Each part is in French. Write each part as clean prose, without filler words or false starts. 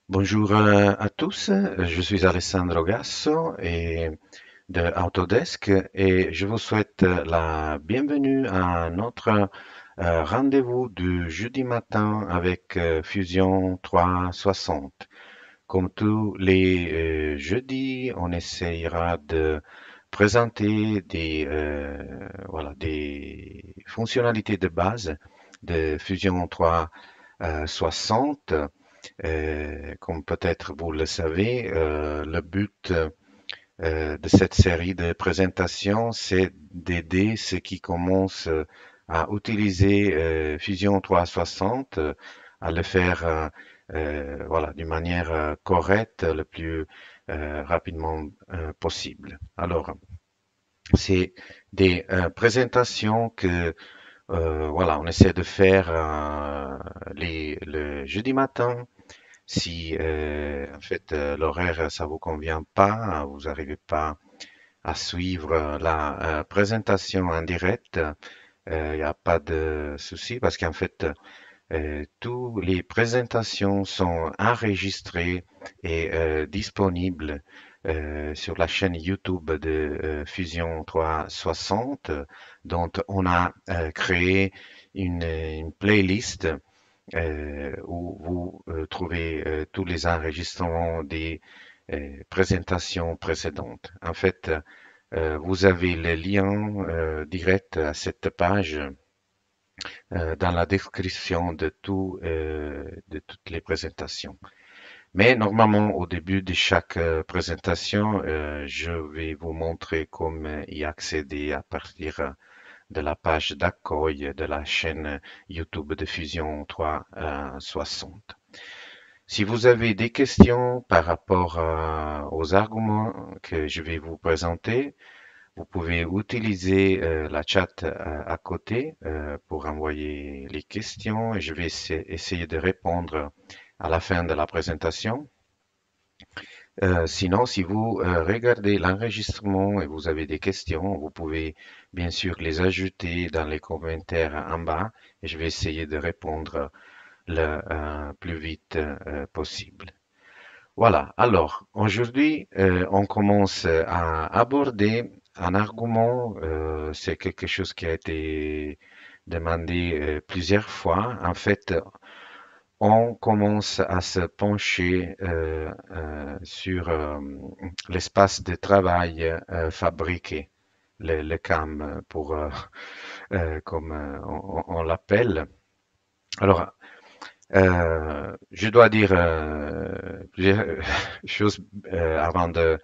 Bonjour à tous, je suis Alessandro Gasso et de Autodesk et je vous souhaite la bienvenue à notre rendez-vous du jeudi matin avec Fusion 360. Comme tous les jeudis, on essayera de présenter des fonctionnalités de base de Fusion 360. Comme peut-être vous le savez, le but de cette série de présentations, c'est d'aider ceux qui commencent à utiliser Fusion 360 à le faire voilà, d'une manière correcte, le plus rapidement possible. Alors, c'est des présentations que voilà, on essaie de faire le jeudi matin si en fait l'horaire ça vous convient pas, vous n'arrivez pas à suivre la présentation en direct, il n'y a pas de souci parce qu'en fait toutes les présentations sont enregistrées et disponibles sur la chaîne YouTube de Fusion 360 dont on a créé une playlist où vous trouvez tous les enregistrements des présentations précédentes. En fait, vous avez le lien direct à cette page dans la description de toutes les présentations. Mais normalement, au début de chaque présentation, je vais vous montrer comment y accéder à partir de la page d'accueil de la chaîne YouTube de Fusion 360. Si vous avez des questions par rapport aux arguments que je vais vous présenter, vous pouvez utiliser la chat à côté pour envoyer les questions et je vais essayer de répondre à la fin de la présentation. Sinon, si vous regardez l'enregistrement et vous avez des questions, vous pouvez bien sûr les ajouter dans les commentaires en bas et je vais essayer de répondre le plus vite possible. Voilà, alors aujourd'hui, on commence à aborder un argument, c'est quelque chose qui a été demandé plusieurs fois. En fait, on commence à se pencher sur l'espace de travail fabriqué, le CAM pour comme on l'appelle. Alors, je dois dire plusieurs choses avant de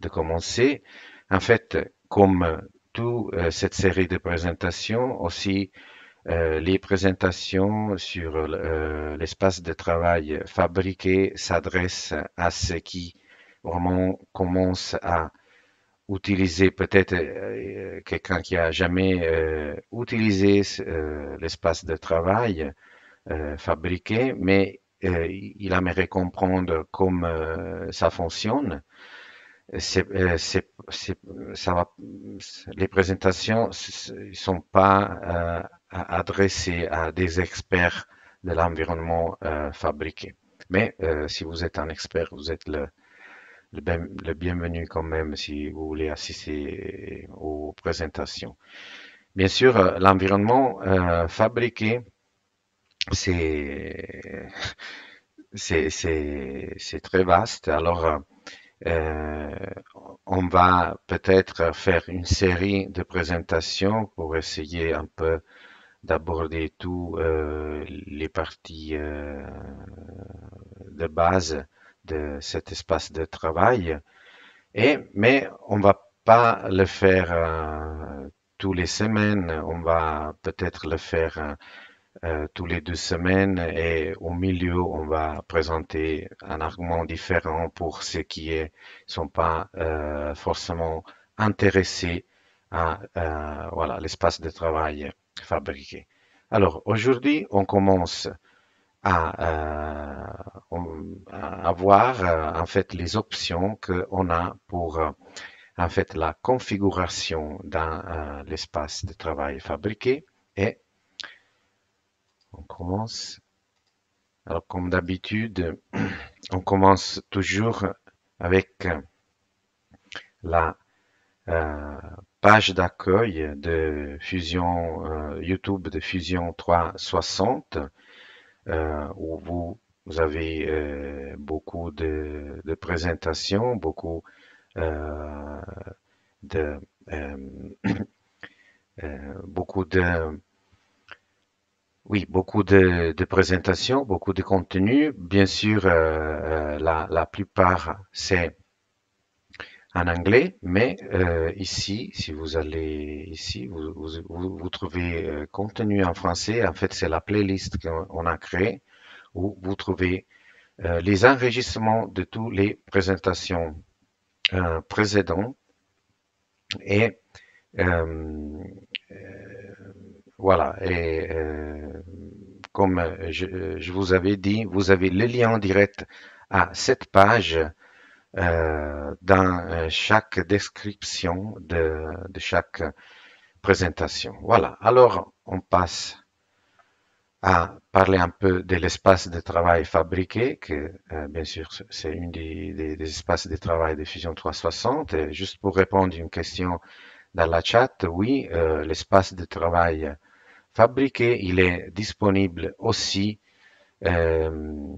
commencer. En fait, comme toute cette série de présentations, aussi les présentations sur l'espace de travail fabriqué s'adressent à ceux qui vraiment commencent à utiliser peut-être quelqu'un qui a jamais utilisé l'espace de travail fabriqué, mais il aimerait comprendre comment ça fonctionne. C'est, ça va, les présentations ne sont pas adressées à des experts de l'environnement fabriqué. Mais si vous êtes un expert, vous êtes le bienvenu quand même si vous voulez assister aux présentations. Bien sûr, l'environnement fabriqué, c'est c'est très vaste. Alors, euh, on va peut-être faire une série de présentations pour essayer un peu d'aborder tous les parties de base de cet espace de travail. Mais on va pas le faire tous les semaines. On va peut-être le faire tous les 2 semaines et au milieu, on va présenter un argument différent pour ceux qui ne sont pas forcément intéressés à voilà, l'espace de travail fabriqué. Alors aujourd'hui, on commence à voir en fait les options qu'on a pour en fait la configuration dans l'espace de travail fabriqué et On commence. Alors, comme d'habitude, on commence toujours avec la euh, page d'accueil de Fusion YouTube de Fusion 360 où vous avez beaucoup de présentations, euh, de, euh, beaucoup de, oui, beaucoup de présentations, beaucoup de contenu. Bien sûr, la plupart c'est en anglais, mais ici, si vous allez ici, vous trouvez contenu en français. En fait, c'est la playlist qu'on a créée où vous trouvez les enregistrements de toutes les présentations précédentes et euh, voilà. Et comme je vous avais dit, vous avez le lien direct à cette page dans chaque description de chaque présentation. Voilà. Alors, on passe à parler un peu de l'espace de travail fabriqué, que bien sûr c'est une des espaces de travail de Fusion 360. Et juste pour répondre à une question dans la chat, oui, l'espace de travail fabriqué, il est disponible aussi euh,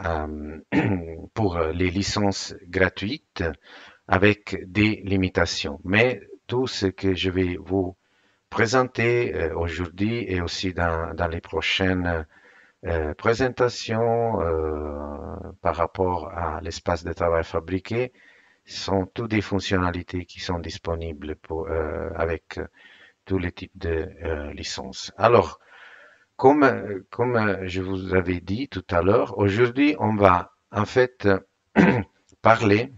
euh, pour les licences gratuites avec des limitations. Mais tout ce que je vais vous présenter aujourd'hui et aussi dans les prochaines présentations par rapport à l'espace de travail fabriqué sont toutes des fonctionnalités qui sont disponibles avec tous les types de licences. Alors, comme je vous avais dit tout à l'heure, aujourd'hui, on va en fait parler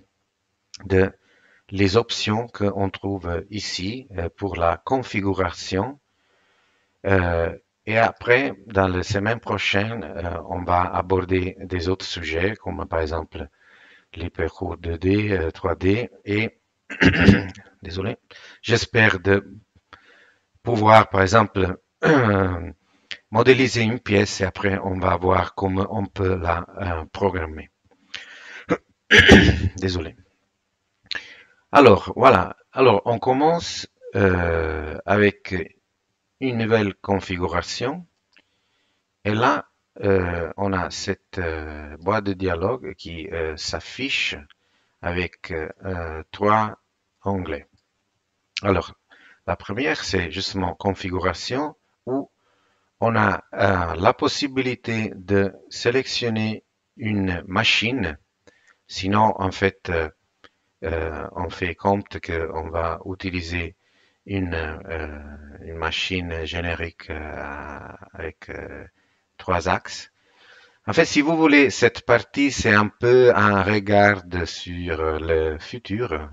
de les options qu'on trouve ici pour la configuration. Euh, et après, dans les semaines prochaines, on va aborder des autres sujets, comme par exemple les parcours 2D, 3D et, désolé, j'espère de pouvoir, par exemple, modéliser une pièce et après on va voir comment on peut la programmer. Désolé. Alors voilà. Alors on commence avec une nouvelle configuration et là on a cette boîte de dialogue qui s'affiche avec trois onglets. Alors la première c'est justement configuration où on a la possibilité de sélectionner une machine. Sinon, en fait, on fait compte qu'on va utiliser une machine générique avec trois axes. En fait, si vous voulez, cette partie, c'est un peu un regard sur le futur.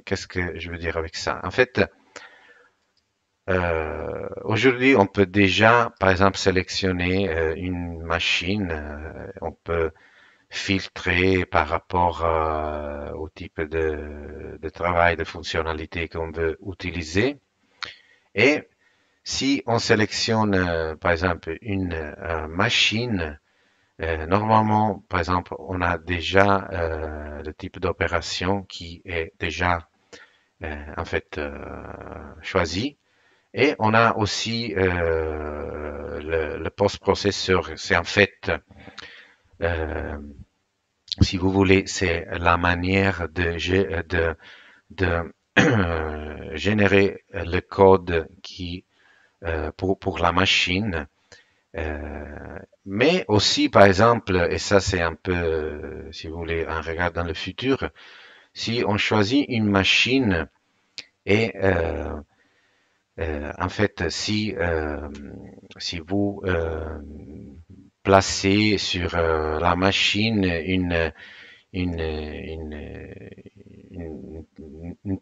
Qu'est-ce que je veux dire avec ça? En fait, aujourd'hui, on peut déjà, par exemple, sélectionner une machine. On peut filtrer par rapport au type de travail, de fonctionnalité qu'on veut utiliser. Et si on sélectionne, par exemple, une machine, normalement, par exemple, on a déjà le type d'opération qui est déjà en fait choisi. Et on a aussi le post-processeur. C'est en fait, euh, si vous voulez, c'est la manière de générer le code pour la machine. Mais aussi, par exemple, et ça c'est un peu, si vous voulez, un regard dans le futur, si on choisit une machine et en fait, si vous placez sur la machine une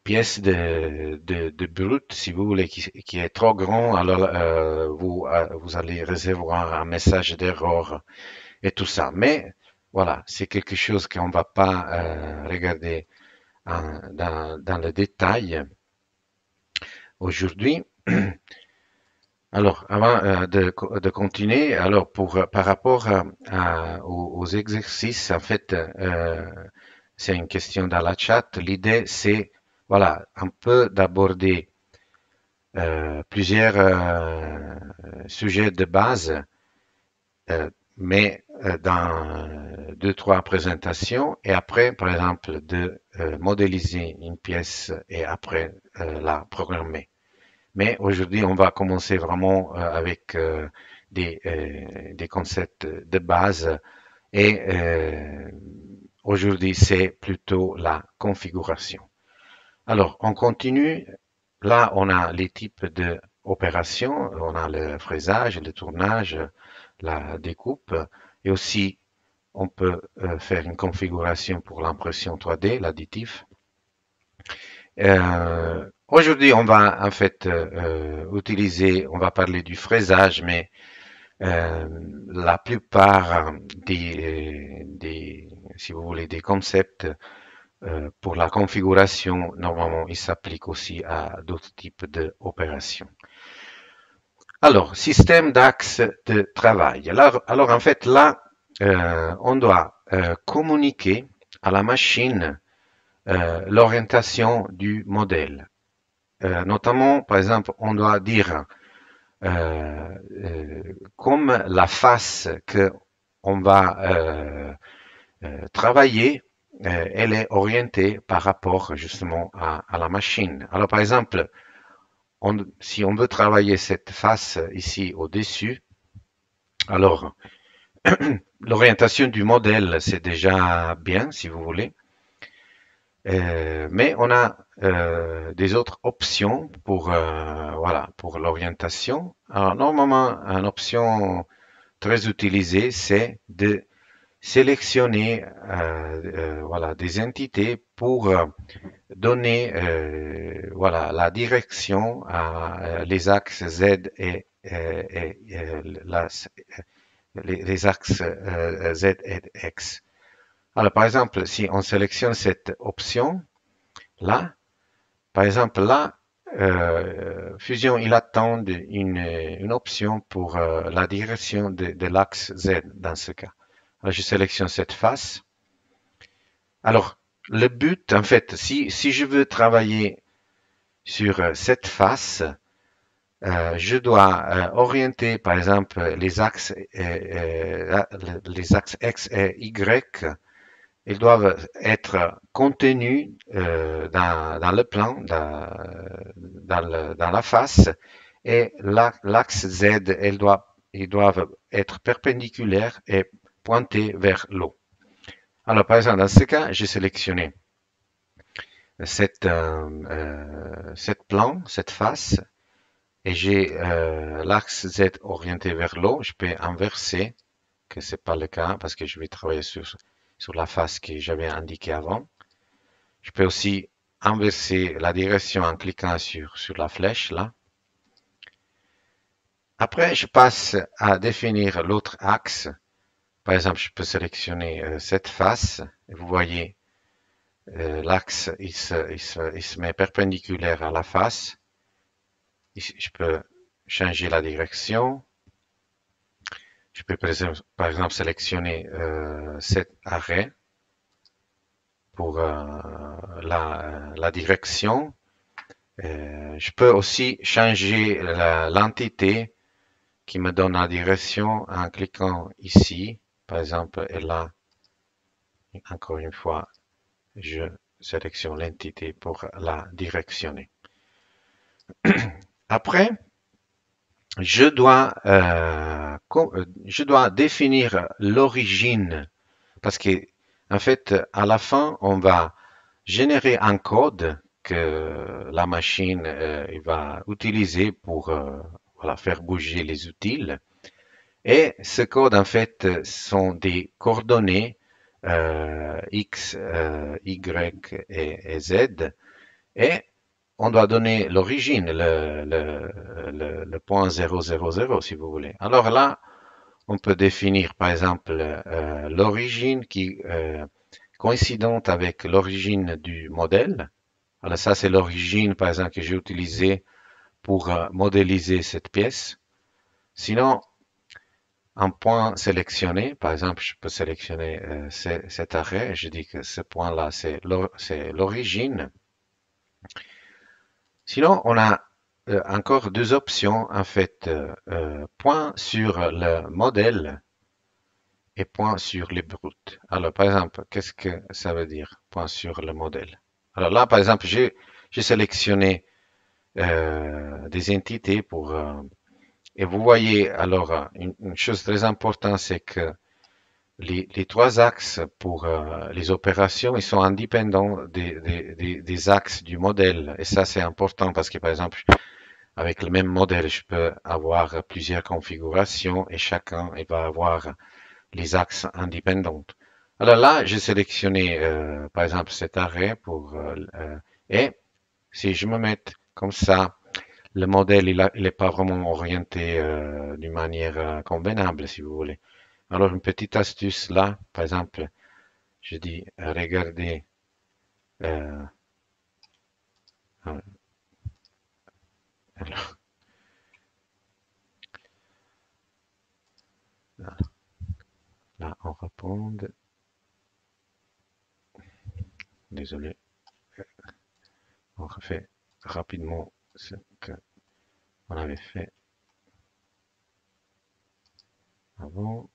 pièce de brut, si vous voulez, qui est trop grand, alors vous allez recevoir un message d'erreur et tout ça. Mais voilà, c'est quelque chose qu'on ne va pas regarder dans le détail aujourd'hui. Alors, avant de continuer, alors par rapport aux exercices, en fait, c'est une question dans la chat. L'idée, c'est, voilà, un peu d'aborder plusieurs sujets de base, mais dans deux, trois présentations, et après, par exemple, de modéliser une pièce et après la programmer. Mais aujourd'hui, on va commencer vraiment avec des concepts de base et aujourd'hui, c'est plutôt la configuration. Alors, on continue. Là, on a les types d'opérations. On a le fraisage, le tournage, la découpe et aussi on peut faire une configuration pour l'impression 3D, l'additif. Aujourd'hui, on va en fait utiliser, on va parler du fraisage, mais la plupart si vous voulez, des concepts pour la configuration, normalement, ils s'appliquent aussi à d'autres types d'opérations. Alors, système d'axe de travail. Alors en fait, là, on doit communiquer à la machine l'orientation du modèle. Notamment, par exemple, on doit dire comme la face que on va travailler, elle est orientée par rapport justement à la machine. Alors par exemple, si on veut travailler cette face ici au-dessus, alors l'orientation du modèle, c'est déjà bien, si vous voulez. Mais on a des autres options pour voilà pour l'orientation. Alors normalement, une option très utilisée, c'est de sélectionner voilà des entités pour donner voilà la direction à les axes Z et les axes Z et X. Alors, par exemple, si on sélectionne cette option là, par exemple là, Fusion il attend une option pour la direction de l'axe Z dans ce cas. Alors, je sélectionne cette face. Alors, le but, en fait, si je veux travailler sur cette face, je dois orienter, par exemple, les axes X et Y. Ils doivent être contenus dans le plan, dans la face, et l'axe Z, ils doivent être perpendiculaires et pointer vers l'eau. Alors, par exemple, dans ce cas, j'ai sélectionné cette plan, cette face, et j'ai l'axe Z orienté vers l'eau. Je peux inverser, que c'est pas le cas, parce que je vais travailler sur la face que j'avais indiquée avant. Je peux aussi inverser la direction en cliquant sur la flèche là. Après, je passe à définir l'autre axe. Par exemple, je peux sélectionner cette face. Et vous voyez, l'axe, il se met perpendiculaire à la face. Ici, je peux changer la direction. Je peux par exemple sélectionner cet arrêt pour la direction. Je peux aussi changer l'entité qui me donne la direction en cliquant ici, par exemple, et là, encore une fois, je sélectionne l'entité pour la directionner. Après, je dois définir l'origine parce que, en fait, à la fin, on va générer un code que la machine va utiliser pour voilà, faire bouger les outils. Et ce code, en fait, sont des coordonnées X, Y et Z. Et on doit donner l'origine, le point 000, si vous voulez. Alors là, on peut définir, par exemple, l'origine qui coïncidente avec l'origine du modèle. Alors ça, c'est l'origine, par exemple, que j'ai utilisée pour modéliser cette pièce. Sinon, un point sélectionné, par exemple, je peux sélectionner cet arrêt, je dis que ce point-là, c'est l'origine. Sinon, on a encore deux options, en fait, point sur le modèle et point sur les brutes. Alors, par exemple, qu'est-ce que ça veut dire, point sur le modèle? Alors là, par exemple, j'ai sélectionné des entités et vous voyez, alors, une chose très importante, c'est que les trois axes pour les opérations, ils sont indépendants des axes du modèle. Et ça, c'est important parce que, par exemple, avec le même modèle, je peux avoir plusieurs configurations et chacun il va avoir les axes indépendants. Alors là, j'ai sélectionné, par exemple, cet arrêt et si je me mets comme ça, le modèle, il est pas vraiment orienté d'une manière convenable, si vous voulez. Alors, une petite astuce là, par exemple, je dis, regardez, euh, alors, là, on répond, désolé, on refait rapidement ce qu'on avait fait avant.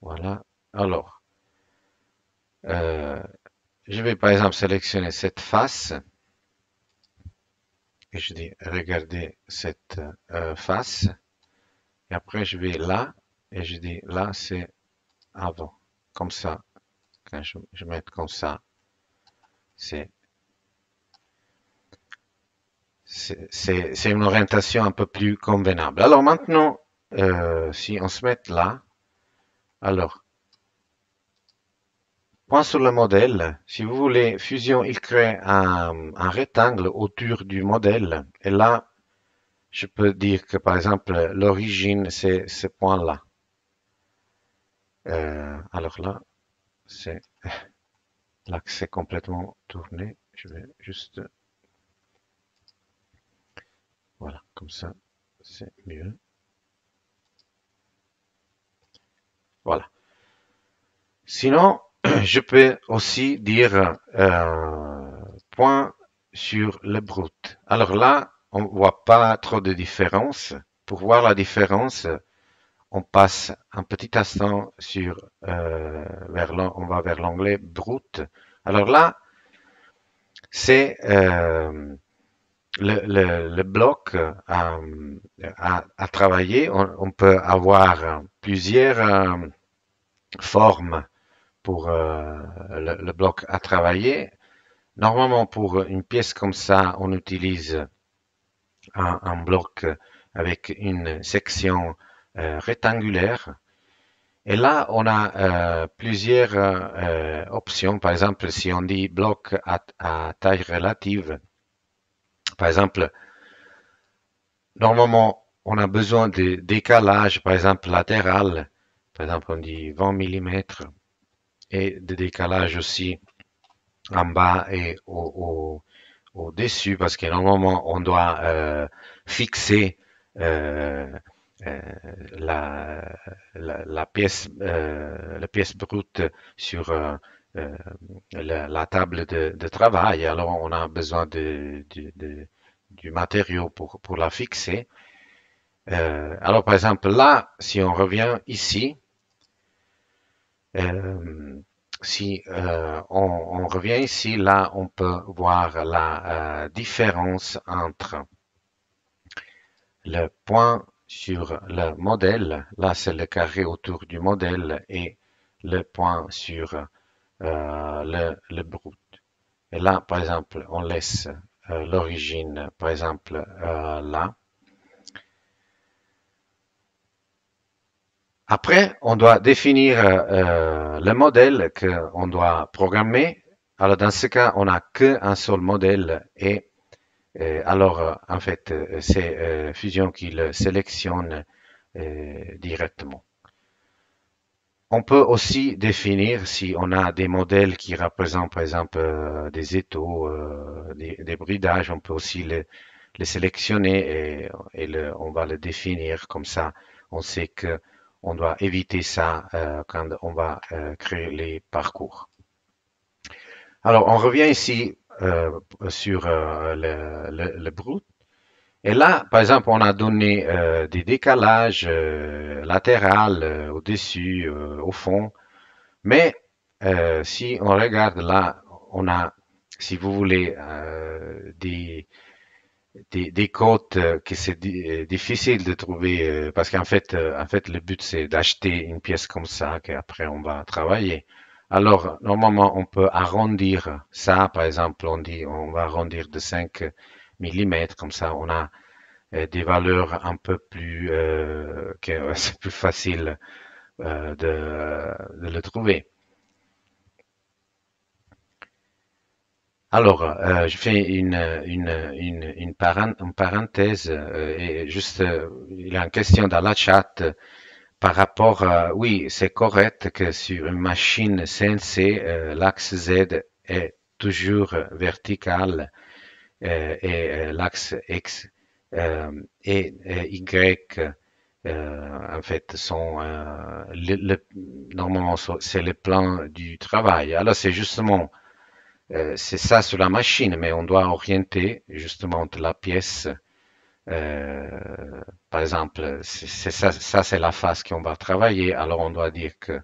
Voilà. Alors, euh, je vais par exemple sélectionner cette face et je dis, regardez cette face. Et après, je vais là et je dis, là, c'est avant. Comme ça, quand je mets comme ça, c'est c'est une orientation un peu plus convenable. Alors maintenant, si on se met là, alors, point sur le modèle, si vous voulez, Fusion, il crée un rectangle autour du modèle. Et là, je peux dire que, par exemple, l'origine, c'est ce point-là. Alors là, c'est l'axe est complètement tourné. Je vais juste, voilà, comme ça, c'est mieux. Voilà. Sinon, je peux aussi dire point sur le brut. Alors là, on voit pas trop de différence. Pour voir la différence, on passe un petit instant on va vers l'onglet brut. Alors là, c'est le bloc à travailler. On peut avoir plusieurs formes pour le bloc à travailler. Normalement, pour une pièce comme ça, on utilise un bloc avec une section rectangulaire. Et là, on a plusieurs options. Par exemple, si on dit bloc à taille relative, par exemple, normalement, on a besoin de décalage, par exemple, latéral. Par exemple, on dit 20 mm et de décalage aussi en bas et au-dessus parce que normalement on doit fixer euh, euh, la pièce brute sur la table de travail. Alors on a besoin du matériau pour la fixer. Alors par exemple là, si on revient ici, euh, si on revient ici, là, on peut voir la différence entre le point sur le modèle, là c'est le carré autour du modèle, et le point sur le brut. Et là, par exemple, on laisse l'origine, par exemple, là. Après, on doit définir le modèle qu'on doit programmer. Alors, dans ce cas, on n'a qu'un seul modèle et alors, en fait, c'est Fusion qui le sélectionne directement. On peut aussi définir si on a des modèles qui représentent, par exemple, des étaux, des bridages, on peut aussi le sélectionner et on va le définir comme ça. On sait que on doit éviter ça quand on va créer les parcours. Alors, on revient ici sur le brut. Et là, par exemple, on a donné des décalages latérales au-dessus, au fond. Mais si on regarde là, on a, si vous voulez, des codes que c'est difficile de trouver parce en fait, le but c'est d'acheter une pièce comme ça qu'après on va travailler. Alors, normalement, on peut arrondir ça. Par exemple, on dit on va arrondir de 5 millimètres, comme ça on a des valeurs un peu plus que c'est plus facile de le trouver. Alors, je fais une parenthèse et juste, il y a une question dans la chat par rapport à, oui, c'est correct que sur une machine CNC, l'axe Z est toujours vertical et l'axe X et Y en fait sont normalement c'est le plan du travail. Alors c'est justement c'est ça sur la machine, mais on doit orienter justement la pièce. Par exemple, c'est ça, ça c'est la face qu'on va travailler. Alors on doit dire que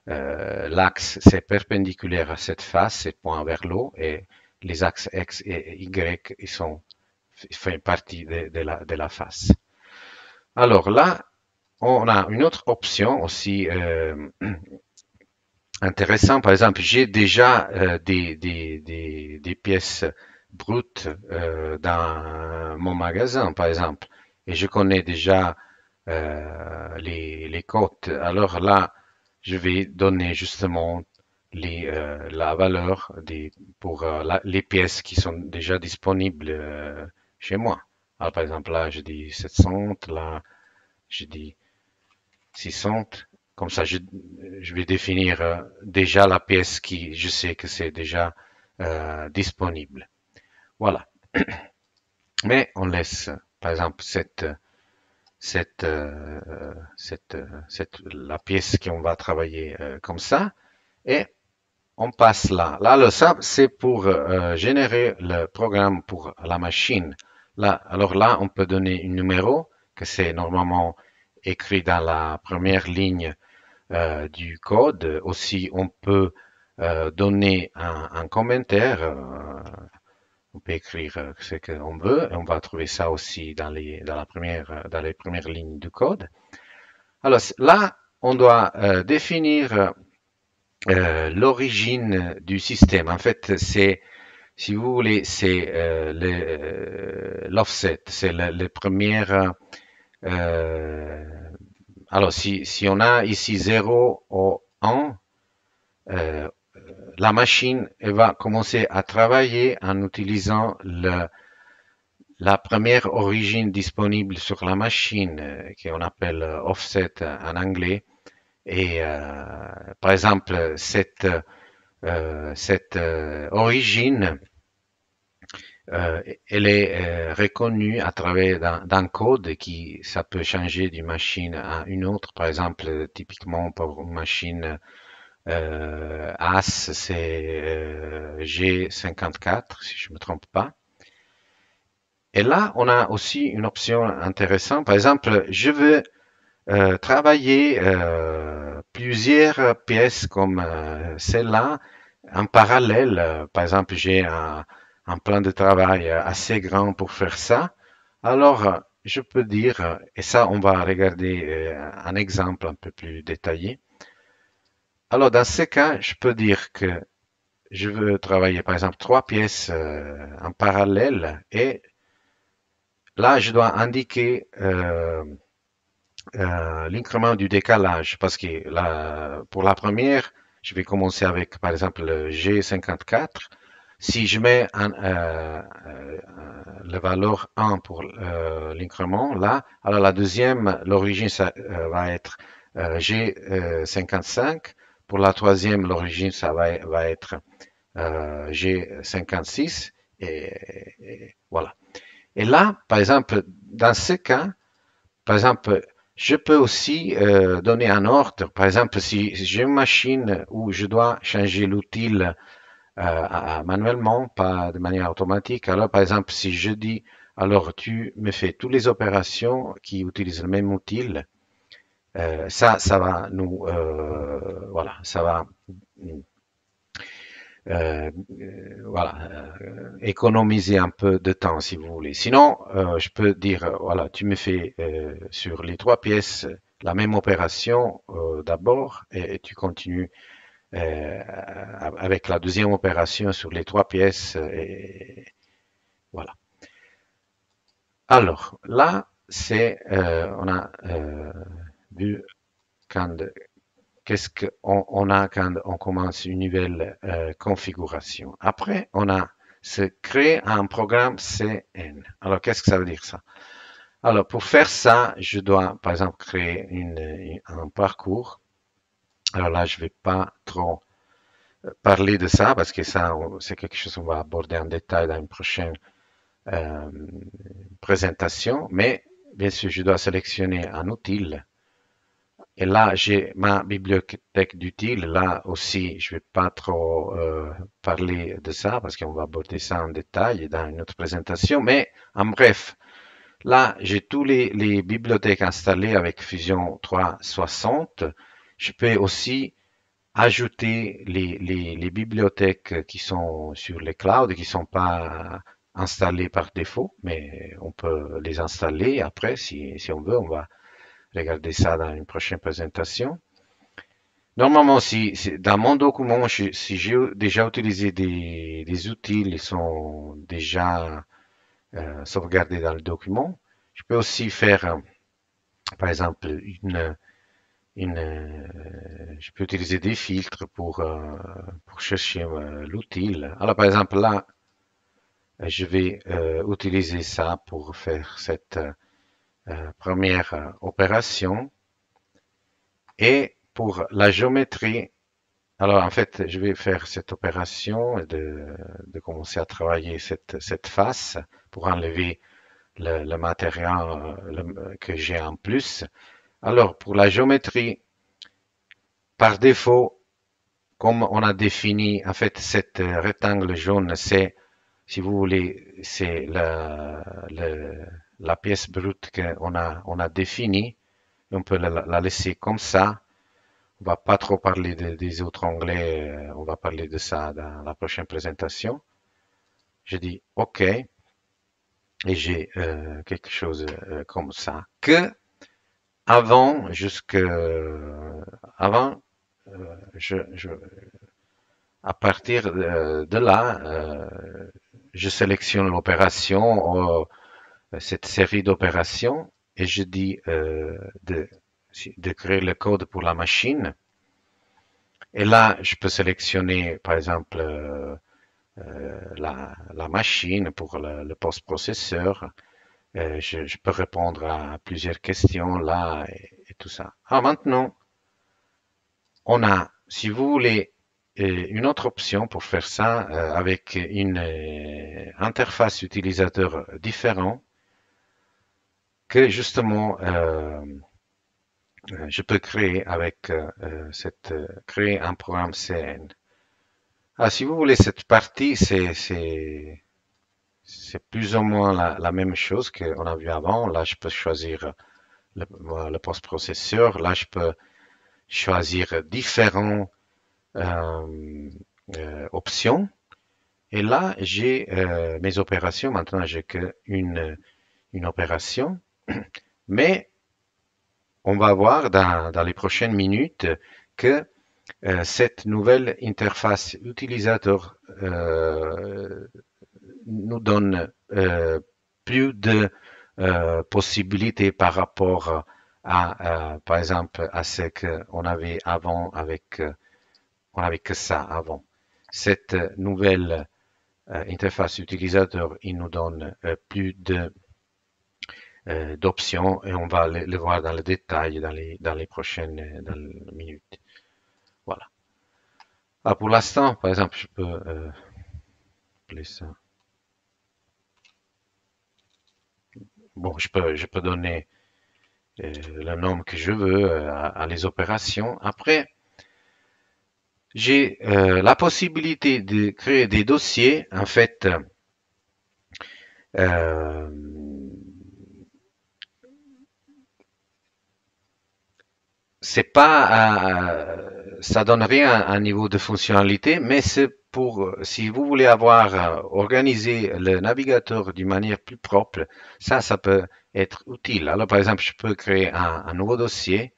l'axe c'est perpendiculaire à cette face, c'est point vers l'eau, et les axes X et Y ils sont font partie de la face. Alors là, on a une autre option aussi intéressant. Par exemple, j'ai déjà des pièces brutes dans mon magasin, par exemple, et je connais déjà les cotes. Alors là, je vais donner justement la valeur pour les pièces qui sont déjà disponibles chez moi. Alors, par exemple, là, je dis 700, là, je dis 600. Comme ça, je vais définir déjà la pièce qui, je sais que c'est déjà disponible. Voilà. Mais on laisse, par exemple, la pièce qu'on va travailler comme ça, et on passe là. Là, ça, c'est pour générer le programme pour la machine. Là, alors là, on peut donner un numéro que c'est normalement écrit dans la première ligne du code. Aussi, on peut donner un commentaire. On peut écrire ce qu'on veut. Et on va trouver ça aussi dans les premières lignes du code. Alors là, on doit définir l'origine du système. En fait, c'est, si vous voulez, c'est l'offset, c'est le premier. Euh, alors, si on a ici 0 ou 1, euh, la machine elle va commencer à travailler en utilisant la première origine disponible sur la machine, qu'on appelle offset en anglais. Et par exemple, cette origine, elle est reconnue à travers d'un code qui, ça peut changer d'une machine à une autre. Par exemple, typiquement pour une machine AS, c'est G54, si je ne me trompe pas. Et là, on a aussi une option intéressante. Par exemple, je veux travailler plusieurs pièces comme celle-là en parallèle. Par exemple, j'ai un plan de travail assez grand pour faire ça. Alors, je peux dire, et ça, on va regarder un exemple un peu plus détaillé. Alors, dans ce cas, je peux dire que je veux travailler, par exemple, trois pièces en parallèle et là, je dois indiquer l'incrément du décalage parce que pour la première, je vais commencer avec, par exemple, le G54. Si je mets la valeur 1 pour l'incrément, là, alors la deuxième, l'origine, ça va être G55. Pour la troisième, l'origine, ça va être G56. Et voilà. Et là, par exemple, dans ce cas, par exemple, je peux aussi donner un ordre. Par exemple, si j'ai une machine où je dois changer l'outil manuellement, pas de manière automatique, alors par exemple, si je dis, alors tu me fais toutes les opérations qui utilisent le même outil, ça va nous, voilà, ça va voilà, économiser un peu de temps si vous voulez. Sinon, je peux dire, voilà, tu me fais sur les trois pièces la même opération d'abord et tu continues avec la deuxième opération sur les trois pièces et voilà. Alors là, c'est on a vu quand qu'est-ce qu'on a quand on commence une nouvelle configuration. Après, on a se créer un programme CN. Alors, qu'est-ce que ça veut dire ça? Alors, pour faire ça, je dois, par exemple, créer un parcours. Alors là, je vais pas trop parler de ça parce que ça, c'est quelque chose qu'on va aborder en détail dans une prochaine euh, présentation. Mais bien sûr, je dois sélectionner un outil. Et là, j'ai ma bibliothèque d'utiles. Là aussi, je vais pas trop parler de ça parce qu'on va aborder ça en détail dans une autre présentation. Mais en bref, là, j'ai tous les bibliothèques installées avec Fusion 360. Je peux aussi ajouter les bibliothèques qui sont sur les clouds, qui sont pas installées par défaut, mais on peut les installer après si on veut. On va regarder ça dans une prochaine présentation. Normalement, si dans mon document, si j'ai déjà utilisé des outils, ils sont déjà sauvegardés dans le document. Je peux aussi faire, par exemple, je peux utiliser des filtres pour chercher l'outil. Alors, par exemple, là, je vais utiliser ça pour faire cette première opération. Et pour la géométrie, alors en fait, je vais faire cette opération de commencer à travailler cette face pour enlever le matériel que j'ai en plus. Alors pour la géométrie, par défaut, comme on a défini, en fait, cette rectangle jaune, c'est, si vous voulez, c'est la pièce brute on a définie. On peut la laisser comme ça. On va pas trop parler des autres onglets, on va parler de ça dans la prochaine présentation. Je dis OK et j'ai quelque chose comme ça. Que avant, avant, je, à partir de là, je sélectionne l'opération, cette série d'opérations, et je dis de créer le code pour la machine. Et là, je peux sélectionner, par exemple, la machine pour le post-processeur. Je peux répondre à plusieurs questions là et tout ça. Alors maintenant, on a, si vous voulez, une autre option pour faire ça avec une interface utilisateur différente que justement je peux créer avec créer un programme CN. Ah, si vous voulez cette partie, c'est plus ou moins la même chose qu'on a vu avant. Là, je peux choisir le post-processeur. Là, je peux choisir différentes options. Et là, j'ai mes opérations. Maintenant, j'ai une opération. Mais on va voir dans les prochaines minutes que cette nouvelle interface utilisateur nous donne plus de possibilités par rapport par exemple, à ce qu'on avait avant avec, on avait que ça avant. Cette nouvelle interface utilisateur, il nous donne plus d'options et on va le voir dans le détail dans les prochaines minutes. Voilà. Ah, pour l'instant, par exemple, je peux appeler ça. bon, je peux donner le nom que je veux à les opérations. Après, j'ai la possibilité de créer des dossiers. En fait, euh, c'est pas, ça donne rien à un niveau de fonctionnalité, mais c'est pour, si vous voulez avoir organisé le navigateur d'une manière plus propre, ça peut être utile. Alors, par exemple, je peux créer un nouveau dossier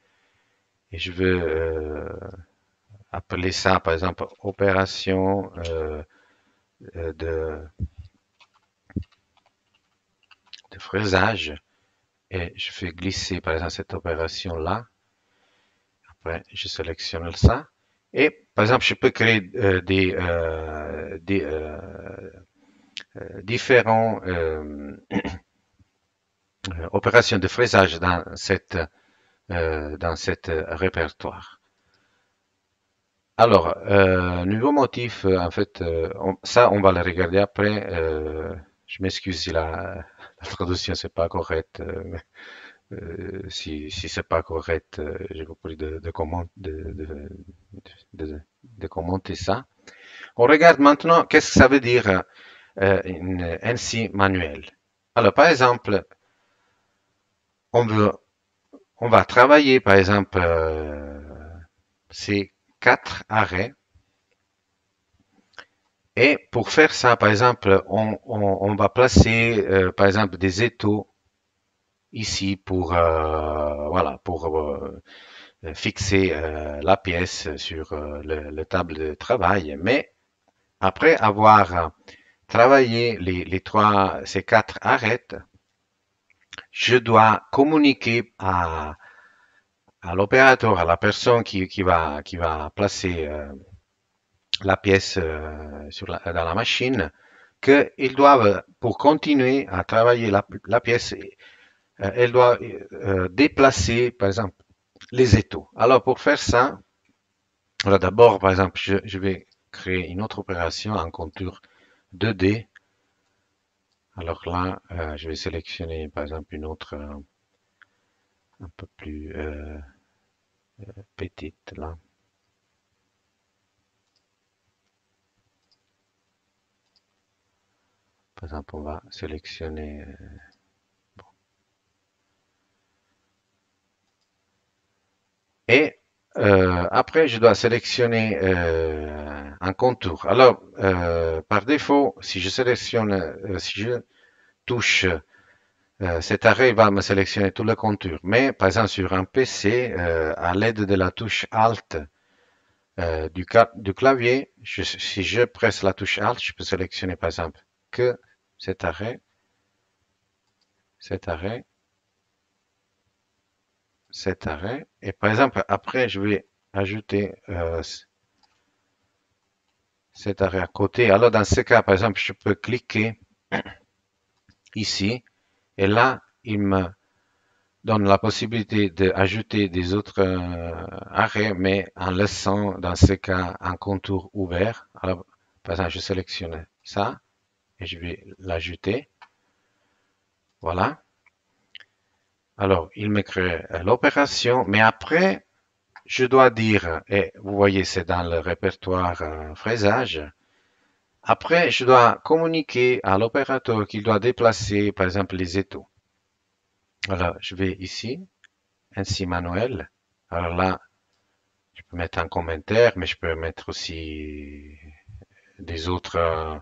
et je veux appeler ça, par exemple, opération de fraisage et je fais glisser, par exemple, cette opération-là. Après, je sélectionne ça. Et par exemple, je peux créer différents opérations de fraisage dans cette répertoire. Alors, nouveau motif, en fait, ça, on va le regarder après. Je m'excuse si la traduction c'est pas correcte. Si c'est pas correct, je vous prie de commenter ça. On regarde maintenant qu'est-ce que ça veut dire une NC manuel. Alors, par exemple, on veut, on va travailler, par exemple, ces quatre arrêts. Et pour faire ça, par exemple, on va placer, par exemple, des étaux ici pour, voilà, pour fixer la pièce sur le table de travail. Mais après avoir travaillé ces quatre arêtes, je dois communiquer à l'opérateur, à la personne qui va placer la pièce dans la machine, qu'ils doivent, pour continuer à travailler la pièce, elle doit déplacer, par exemple, les étaux. Alors, pour faire ça, voilà, d'abord, par exemple, je vais créer une autre opération en contour 2D. Alors là, je vais sélectionner, par exemple, une autre un peu plus petite, là. Par exemple, on va sélectionner. Et après, je dois sélectionner un contour. Alors, par défaut, si je sélectionne, si je touche cet arrêt, il va me sélectionner tout le contour. Mais par exemple, sur un PC, à l'aide de la touche Alt du clavier, si je presse la touche Alt, je peux sélectionner par exemple que cet arrêt, cet arrêt, cet arrêt. Et par exemple, après, je vais ajouter cet arrêt à côté. Alors, dans ce cas, par exemple, je peux cliquer ici et là, il me donne la possibilité d'ajouter des autres arrêts, mais en laissant, dans ce cas, un contour ouvert. Alors, par exemple, je sélectionne ça et je vais l'ajouter. Voilà. Alors, il me crée l'opération, mais après, je dois dire, et vous voyez, c'est dans le répertoire fraisage. Après, je dois communiquer à l'opérateur qu'il doit déplacer, par exemple, les étaux. Alors, je vais ici, ainsi manuel. Alors là, je peux mettre un commentaire, mais je peux mettre aussi des autres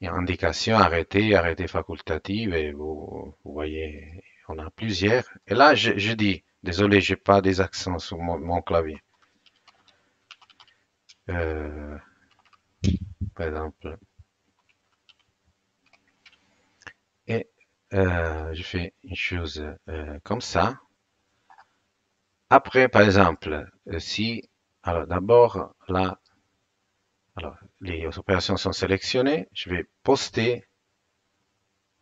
indications, arrêter, arrêter facultative, et vous voyez, on a plusieurs. Et là, je dis, désolé, j'ai pas des accents sur mon clavier. Euh, par exemple, et je fais une chose comme ça. Après, par exemple, si, alors d'abord, là, alors, les opérations sont sélectionnées, je vais poster,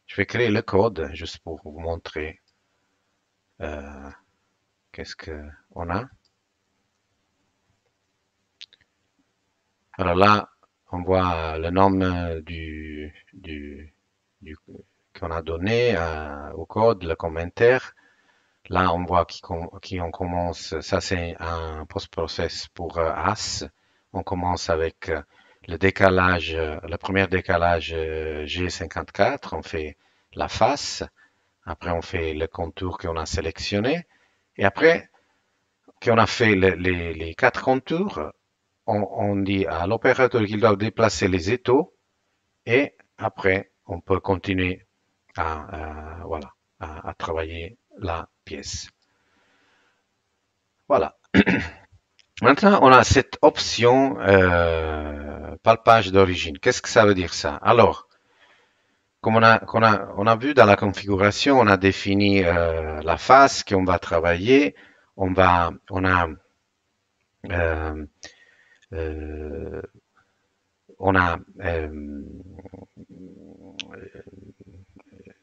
je vais créer le code juste pour vous montrer euh, qu'est-ce que on a. Alors là, on voit le nom du qu'on a donné au code, le commentaire. Là, on voit qu'on commence, ça c'est un post-process pour AS. On commence avec le décalage, le premier décalage G54, on fait la face, après on fait le contour qu'on a sélectionné, et après qu'on a fait les quatre contours, on dit à l'opérateur qu'il doit déplacer les étaux, et après on peut continuer voilà, à travailler la pièce. Voilà. Maintenant, on a cette option palpage d'origine. Qu'est-ce que ça veut dire ça? Alors, comme on a vu dans la configuration, on a défini la face qu'on va travailler. Euh, euh, on a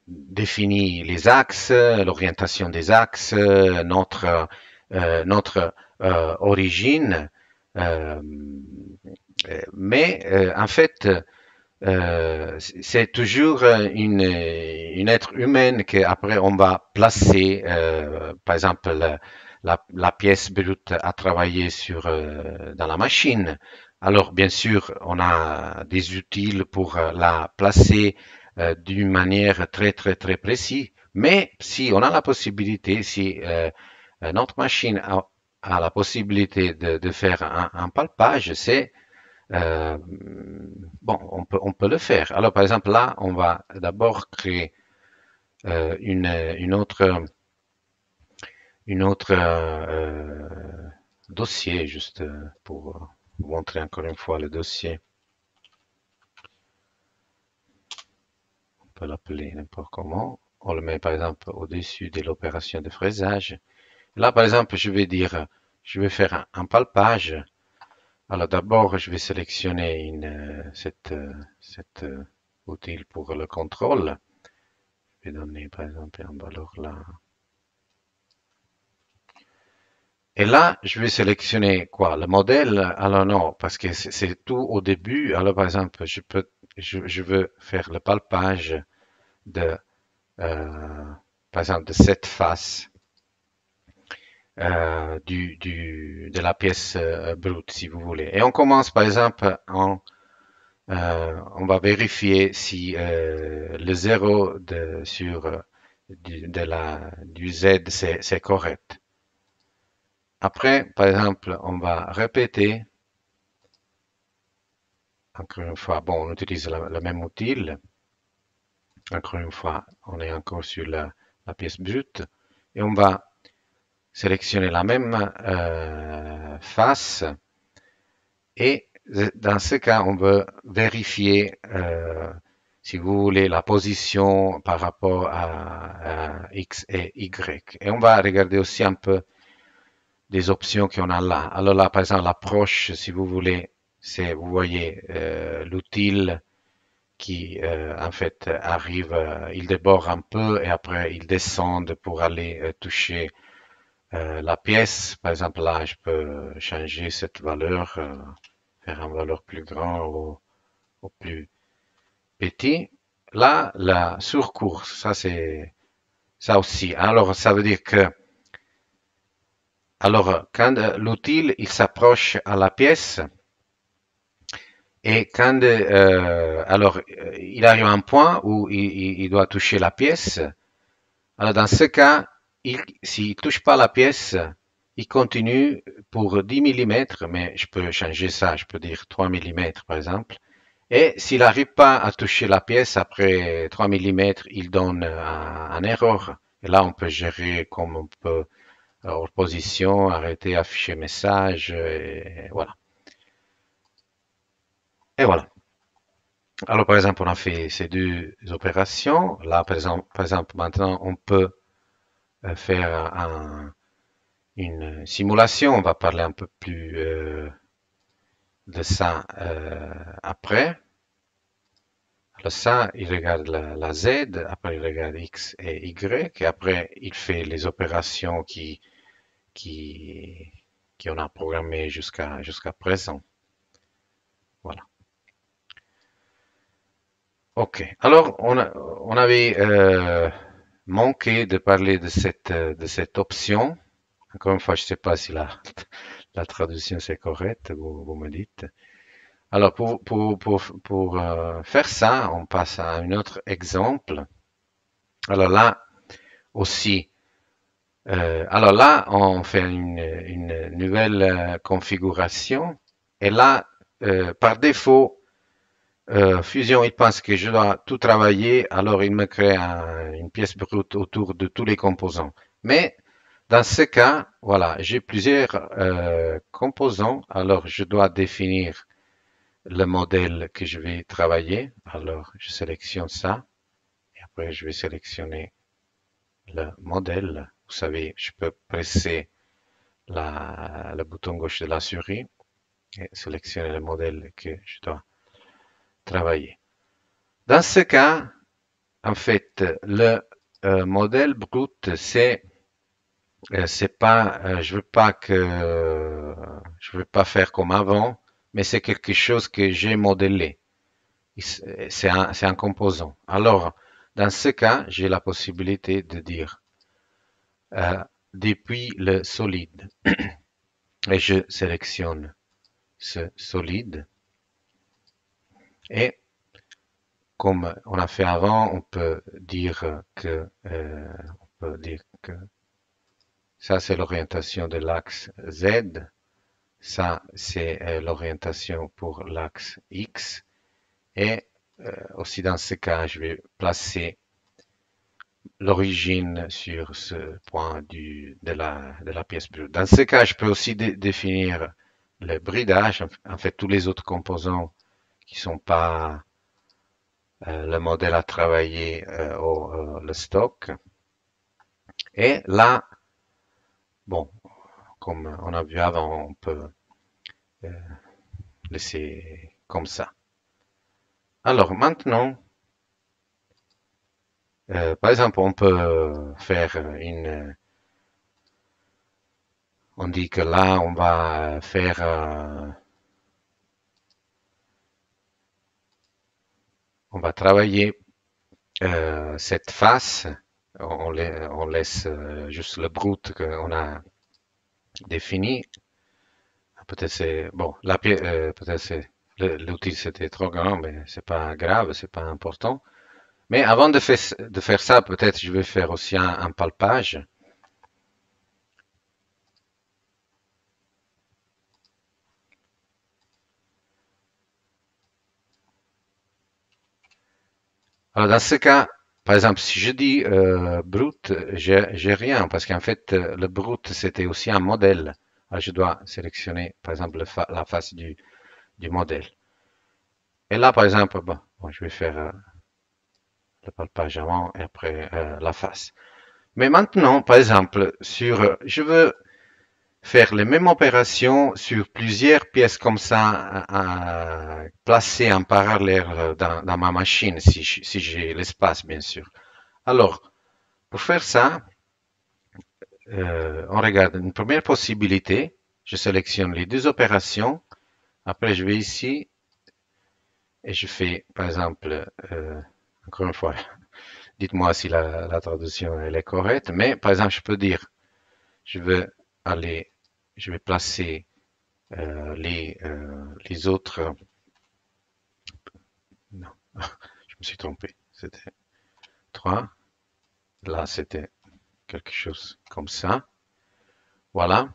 défini les axes, l'orientation des axes, notre origine. Euh, mais en fait, c'est toujours une être humaine qu'après on va placer, par exemple, la pièce brute à travailler dans la machine. Alors, bien sûr, on a des outils pour la placer d'une manière très, très, très précise. Mais si on a la possibilité, si notre machine a la possibilité de faire un palpage, c'est bon, on peut le faire. Alors, par exemple, là, on va d'abord créer une autre, dossier, juste pour vous montrer encore une fois le dossier. On peut l'appeler n'importe comment. On le met, par exemple, au-dessus de l'opération de fraisage. Là, par exemple, je vais dire, je vais faire un palpage. Alors, d'abord, je vais sélectionner cette outil pour le contrôle. Je vais donner par exemple une valeur là. Et là, je vais sélectionner quoi? Le modèle? Alors non, parce que c'est tout au début. Alors par exemple, je veux faire le palpage de, euh, par exemple, de cette face de la pièce brute, si vous voulez. Et on commence par exemple on va vérifier si le zéro du Z c'est correct. Après, par exemple, on va répéter, encore une fois, bon, on utilise le même outil, encore une fois, on est encore sur la pièce brute, et on va sélectionner la même face, et dans ce cas, on veut vérifier, si vous voulez, la position par rapport à X et Y. Et on va regarder aussi un peu des options qu'on a là. Alors là, par exemple, l'approche, si vous voulez, c'est, vous voyez, l'outil qui, en fait, arrive, il déborde un peu et après il descend pour aller toucher la pièce. Par exemple, là, je peux changer cette valeur, faire une valeur plus grande ou plus petit. Là, la surcourse, ça c'est ça aussi. Alors, ça veut dire que alors, quand l'outil il s'approche à la pièce et quand il arrive à un point où il doit toucher la pièce, alors dans ce cas, s'il touche pas la pièce, il continue pour 10 millimètres, mais je peux changer ça, je peux dire 3 millimètres par exemple. Et s'il n'arrive pas à toucher la pièce après 3 millimètres, il donne un erreur. Et là, on peut gérer comme on peut hors position, arrêter, afficher message, et voilà. Et voilà. Alors, par exemple, on a fait ces deux opérations. Là, par exemple, maintenant, on peut faire une simulation. On va parler un peu plus de ça après. Alors ça, il regarde la Z, après il regarde X et Y, et après il fait les opérations qui, qu'on a programmées jusqu'à présent. Voilà. Ok. Alors, on avait manqué de parler de cette option. Encore une fois, je ne sais pas si la traduction c'est correct, vous me dites. Alors, pour faire ça, on passe à un autre exemple. Alors là aussi, alors là, on fait une nouvelle configuration. Et là, par défaut, Fusion, il pense que je dois tout travailler, alors il me crée une pièce brute autour de tous les composants. Mais dans ce cas, voilà, j'ai plusieurs composants, alors je dois définir le modèle que je vais travailler. Alors, je sélectionne ça, et après je vais sélectionner le modèle. Vous savez, je peux presser le bouton gauche de la souris et sélectionner le modèle que je dois travailler. Dans ce cas, en fait, le modèle brut, c'est pas, je veux pas faire comme avant, mais c'est quelque chose que j'ai modélé. C'est un composant. Alors, dans ce cas, j'ai la possibilité de dire euh, depuis le solide et je sélectionne ce solide et comme on a fait avant, on peut dire que ça c'est l'orientation de l'axe Z, ça c'est l'orientation pour l'axe X et aussi dans ce cas, je vais placer l'origine sur ce point de la pièce brute. Dans ce cas, je peux aussi définir le bridage, en fait tous les autres composants qui sont pas le modèle à travailler au le stock. Et là, bon, comme on a vu avant, on peut euh, laisser comme ça. Alors maintenant, par exemple, on peut faire on dit que là, on va faire, on va travailler cette face. On laisse juste le brut qu'on a défini. Peut-être c'est bon, peut-être c'est l'outil c'était trop grand, mais c'est pas grave, c'est pas important. Mais avant de faire ça, peut-être je vais faire aussi un palpage. Alors dans ce cas, par exemple, si je dis brut, j'ai rien parce qu'en fait le brut c'était aussi un modèle. Alors, je dois sélectionner par exemple la face du modèle. Et là par exemple, bon, je vais faire le palpage avant et après la face. Mais maintenant, par exemple, je veux faire les mêmes opérations sur plusieurs pièces comme ça, placées en parallèle dans ma machine, si j'ai l'espace, bien sûr. Alors, pour faire ça, on regarde une première possibilité. Je sélectionne les deux opérations. Après, je vais ici et je fais, par exemple, encore une fois, dites-moi si la traduction elle est correcte, mais par exemple, je peux dire, je veux aller, je vais placer les autres. Non, je me suis trompé. C'était 3. Là, c'était quelque chose comme ça. Voilà.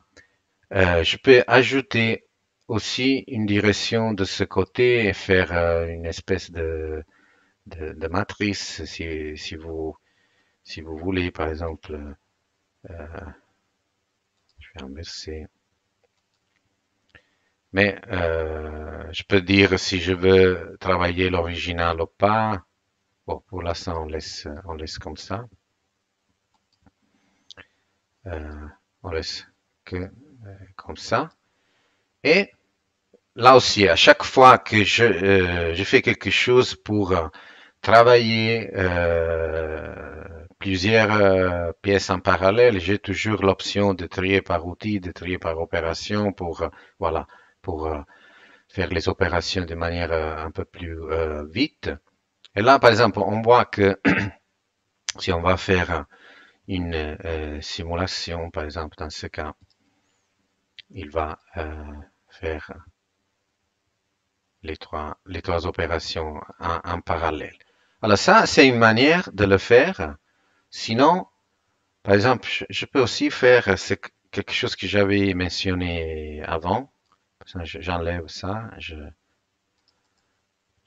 Je peux ajouter aussi une direction de ce côté et faire une espèce de matrice si vous voulez, par exemple. Je vais inverser. Mais je peux dire si je veux travailler l'original ou pas. Bon, pour l'instant, on laisse comme ça. Euh, on laisse que comme ça. Et là aussi, à chaque fois que je fais quelque chose pour travailler plusieurs pièces en parallèle, j'ai toujours l'option de trier par outil, de trier par opération pour, voilà, pour faire les opérations de manière un peu plus vite. Et là, par exemple, on voit que si on va faire une simulation, par exemple, dans ce cas, il va faire les trois opérations en parallèle. Alors ça, c'est une manière de le faire. Sinon, par exemple, je peux aussi faire quelque chose que j'avais mentionné avant. J'enlève ça, je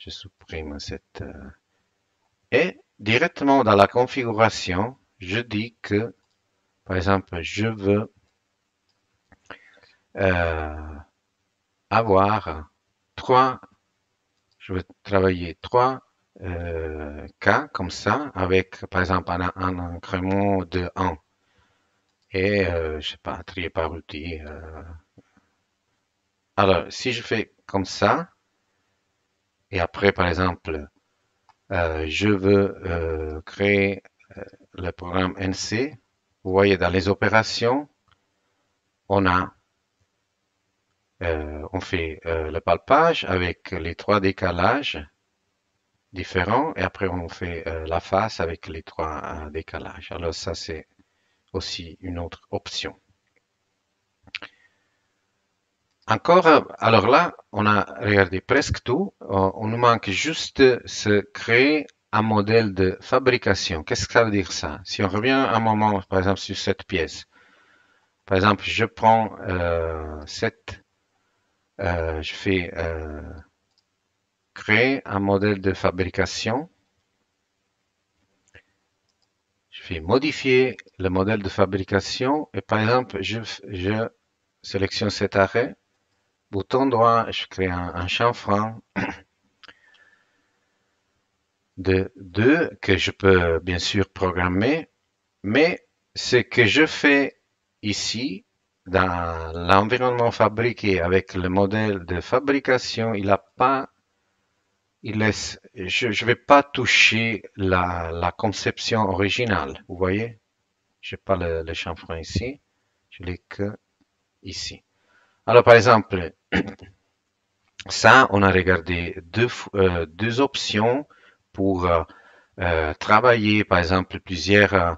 supprime cette... et directement dans la configuration, je dis que, par exemple, je veux euh, avoir trois, je veux travailler trois cas comme ça, avec, par exemple, un incrément de 1. Et, je sais pas, trier par outil. Alors, si je fais comme ça, et après, par exemple, je veux créer le programme NC. Vous voyez, dans les opérations, on a, on fait le palpage avec les trois décalages différents, et après on fait la face avec les trois décalages. Alors ça, c'est aussi une autre option. Encore, alors là, on a regardé presque tout. On nous manque juste de se créer un modèle de fabrication. Qu'est-ce que ça veut dire ça? Si on revient un moment, par exemple, sur cette pièce. Par exemple, je prends cette, je fais créer un modèle de fabrication. Je fais modifier le modèle de fabrication et par exemple, je sélectionne cet arrêt. Bouton droit, je crée un chanfrein de 2 que je peux bien sûr programmer, mais ce que je fais ici, dans l'environnement fabriqué avec le modèle de fabrication, il a pas, il laisse, je ne vais pas toucher la conception originale. Vous voyez? Je n'ai pas le chanfrein ici, je l'ai que ici. Alors par exemple, ça, on a regardé deux options pour travailler, par exemple, plusieurs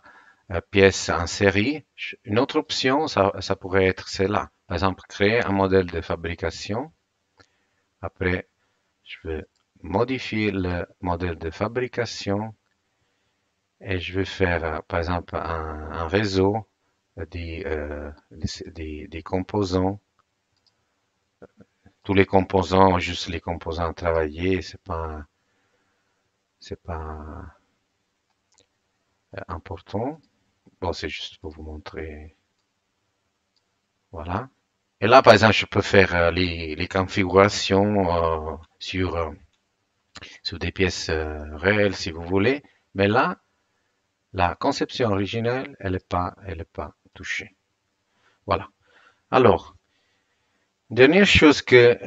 pièces en série. Une autre option, ça pourrait être celle-là. Par exemple, créer un modèle de fabrication. Après, je vais modifier le modèle de fabrication et je vais faire, par exemple, un réseau des composants. Tous les composants, juste les composants travaillés, c'est pas important. Bon, c'est juste pour vous montrer. Voilà. Et là, par exemple, je peux faire les configurations sur des pièces réelles si vous voulez. Mais là, la conception originelle, elle est pas touchée. Voilà. Alors, dernière chose que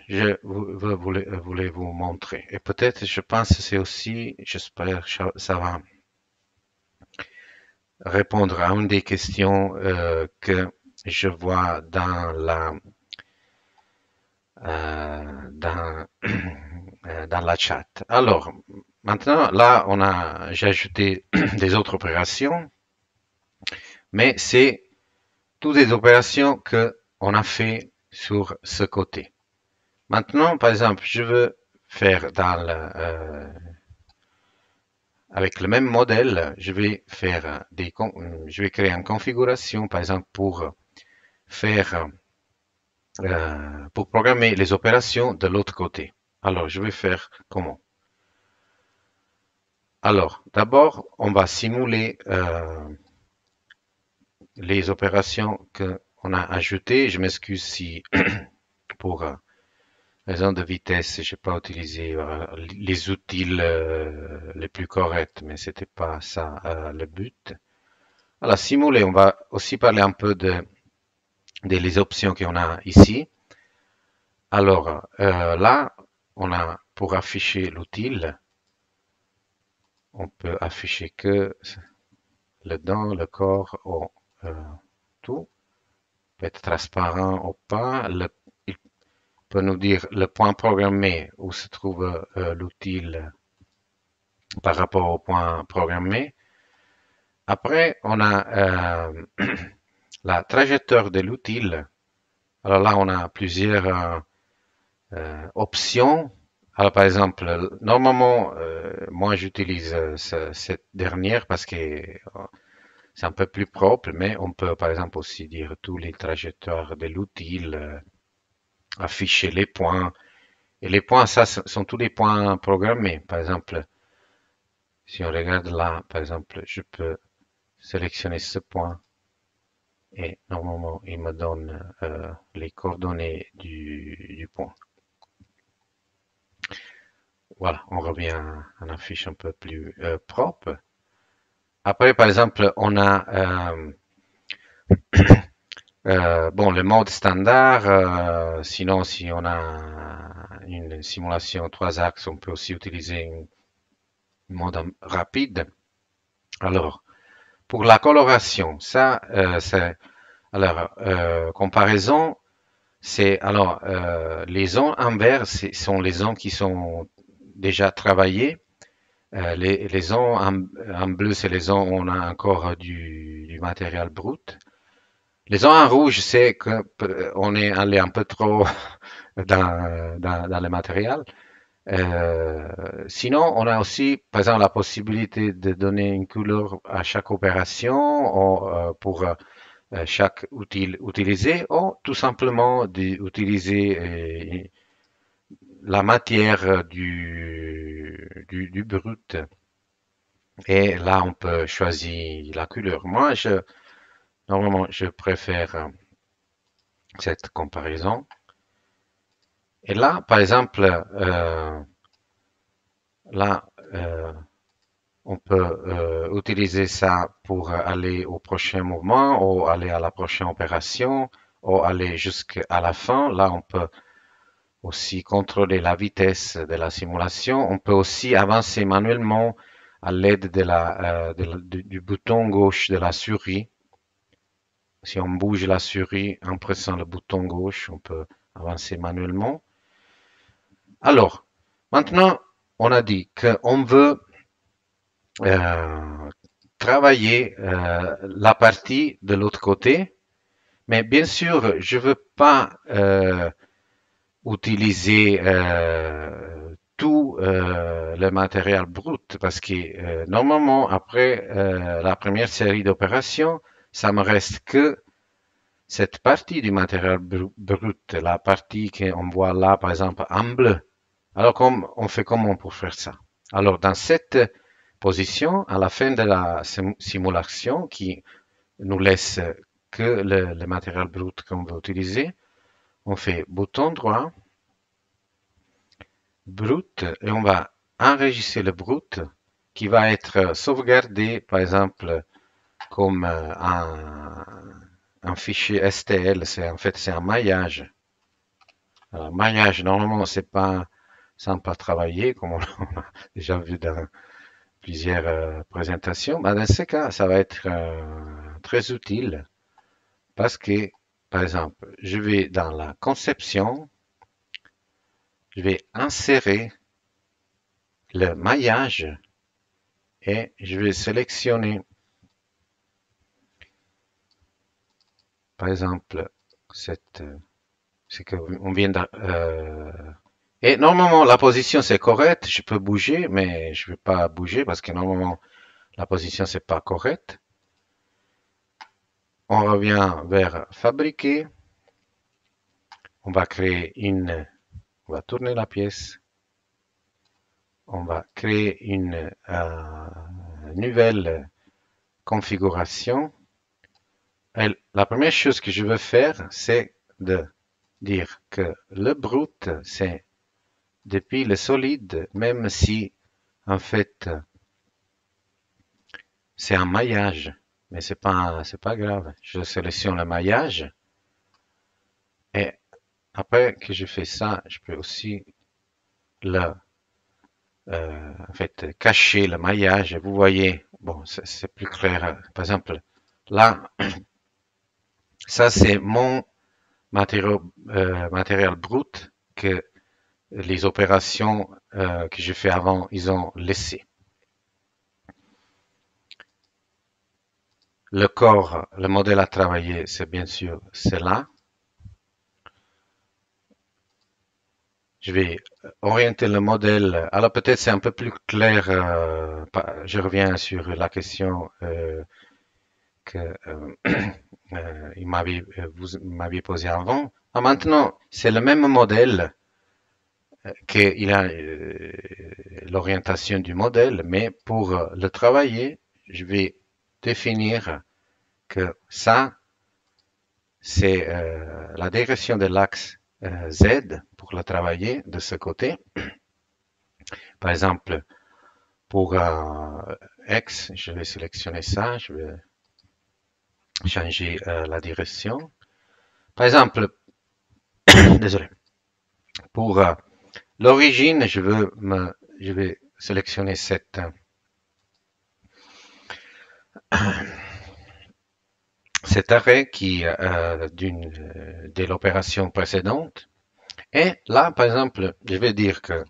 je voulais vous montrer. Et peut-être, je pense que c'est aussi, j'espère que ça va répondre à une des questions que je vois dans, dans la chat. Alors, maintenant, là, j'ai ajouté des autres opérations, mais c'est toutes des opérations que on a fait sur ce côté. Maintenant, par exemple, je veux faire avec le même modèle, je vais créer une configuration, par exemple, pour programmer les opérations de l'autre côté. Alors, je vais faire comment? Alors, d'abord, on va simuler les opérations qu'on a ajoutées. Je m'excuse si pour raison de vitesse, je n'ai pas utilisé les outils les plus corrects, mais c'était pas ça le but. Alors, simuler, on va aussi parler un peu les options qu'on a ici. Alors, là, on a pour afficher l'outil, on peut afficher que le dent, le corps ou tout. Peut être transparent ou pas. Il peut nous dire le point programmé où se trouve l'outil par rapport au point programmé. Après, on a la trajectoire de l'outil. Alors là, on a plusieurs options. Alors par exemple, normalement, moi j'utilise cette dernière parce que c'est un peu plus propre, mais on peut par exemple aussi dire tous les trajectoires de l'outil, afficher les points. Et les points, ça, sont tous les points programmés. Par exemple, si on regarde là, par exemple, je peux sélectionner ce point et normalement, il me donne les coordonnées du point. Voilà, on revient à une affiche un peu plus propre. Après, par exemple, on a bon, le mode standard. Sinon, si on a une simulation 3 axes, on peut aussi utiliser un mode rapide. Alors, pour la coloration, ça, c'est alors comparaison. C'est alors les zones en vert, sont les zones qui sont déjà travaillées. Les zones en bleu, c'est les zones où on a encore du matériel brut. Les zones en rouge, c'est qu'on est allé un peu trop dans le matériel. Sinon, on a aussi, par exemple, la possibilité de donner une couleur à chaque opération pour chaque outil utilisé ou tout simplement d'utiliser la matière du brut. Et là, on peut choisir la couleur. Moi, normalement, je préfère cette comparaison. Et là, par exemple, là, on peut utiliser ça pour aller au prochain mouvement ou aller à la prochaine opération ou aller jusqu'à la fin. Là, on peut aussi contrôler la vitesse de la simulation. On peut aussi avancer manuellement à l'aide du bouton gauche de la souris. Si on bouge la souris en pressant le bouton gauche, on peut avancer manuellement. Alors, maintenant, on a dit qu'on veut travailler la partie de l'autre côté, mais bien sûr, je veux pas utiliser tout le matériel brut parce que normalement, après la première série d'opérations, ça me reste que cette partie du matériel brut, la partie qu'on voit là, par exemple, en bleu. Alors, on fait comment pour faire ça? Alors, dans cette position, à la fin de la simulation, qui nous laisse que le matériel brut qu'on veut utiliser, on fait bouton droit, brut, et on va enregistrer le brut qui va être sauvegardé, par exemple, comme un fichier STL. En fait, c'est un maillage. Alors, maillage, normalement, c'est pas sympa à travailler, comme on a déjà vu dans plusieurs présentations. Mais dans ce cas, ça va être très utile parce que, par exemple, je vais dans la conception, je vais insérer le maillage et je vais sélectionner, par exemple, ce qu'on vient de, et normalement, la position c'est correct, je peux bouger, mais je ne vais pas bouger parce que normalement, la position c'est pas correct. On revient vers fabriquer. On va créer on va tourner la pièce. On va créer une nouvelle configuration. Et la première chose que je veux faire, c'est de dire que le brut, c'est depuis le solide, même si en fait c'est un maillage, mais c'est pas grave. Je sélectionne le maillage et après que je fais ça, je peux aussi le en fait cacher le maillage. Vous voyez, bon, c'est plus clair. Par exemple, là, ça c'est mon matériel brut que les opérations que j'ai fait avant, ils ont laissé. Le corps, le modèle à travailler, c'est bien sûr cela. Je vais orienter le modèle. Alors peut-être c'est un peu plus clair. Je reviens sur la question que vous m'aviez posée avant. Ah, maintenant, c'est le même modèle qu'il a l'orientation du modèle, mais pour le travailler, je vais définir que ça, c'est la direction de l'axe Z pour le travailler de ce côté. Par exemple, pour X, je vais sélectionner ça, je vais changer la direction. Par exemple, désolé, pour l'origine, je vais sélectionner cet arrêt qui de l'opération précédente. Et là, par exemple, je vais dire que